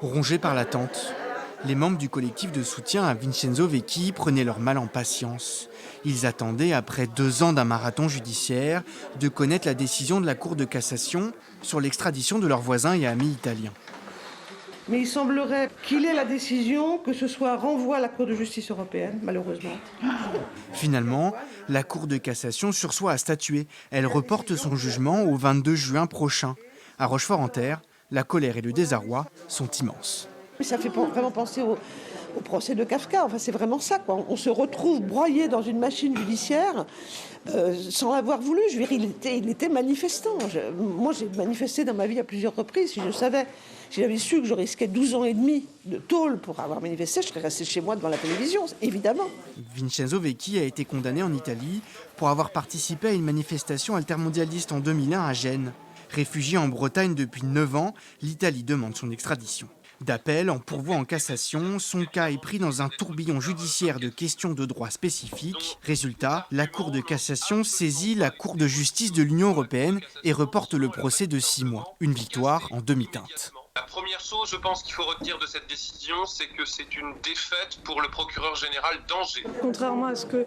Rongés par l'attente, les membres du collectif de soutien à Vincenzo Vecchi prenaient leur mal en patience. Ils attendaient, après 2 ans d'un marathon judiciaire, de connaître la décision de la Cour de cassation sur l'extradition de leurs voisins et amis italiens. Mais il semblerait qu'il ait la décision, que ce soit renvoi à la Cour de justice européenne, malheureusement. Finalement, la Cour de cassation sursoit à statuer. Elle reporte son jugement au 22 juin prochain. À Rochefort-en-Terre, la colère et le désarroi sont immenses. Ça fait vraiment penser au procès de Kafka. Enfin, c'est vraiment ça, quoi. On se retrouve broyé dans une machine judiciaire sans l'avoir voulu. Je veux dire, il était manifestant. Moi, j'ai manifesté dans ma vie à plusieurs reprises. Si j'avais su que je risquais 12 ans et demi de tôle pour avoir manifesté, je serais resté chez moi devant la télévision, évidemment. Vincenzo Vecchi a été condamné en Italie pour avoir participé à une manifestation altermondialiste en 2001 à Gênes. Réfugié en Bretagne depuis 9 ans, l'Italie demande son extradition. D'appel en pourvoi en cassation, son cas est pris dans un tourbillon judiciaire de questions de droit spécifiques. Résultat, la Cour de cassation saisit la Cour de justice de l'Union européenne et reporte le procès de 6 mois. Une victoire en demi-teinte. La première chose, je pense qu'il faut retenir de cette décision, c'est que c'est une défaite pour le procureur général d'Angers. Contrairement à ce que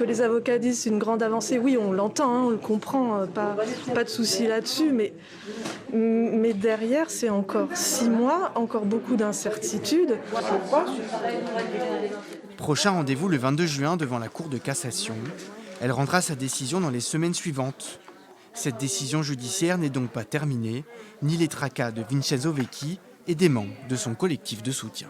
les avocats disent, c'est une grande avancée. Oui, on l'entend, on le comprend, pas de souci là-dessus, mais derrière, c'est encore 6 mois, encore beaucoup d'incertitudes. Prochain rendez-vous le 22 juin devant la Cour de cassation. Elle rendra sa décision dans les semaines suivantes. Cette décision judiciaire n'est donc pas terminée, ni les tracas de Vincenzo Vecchi et des membres de son collectif de soutien.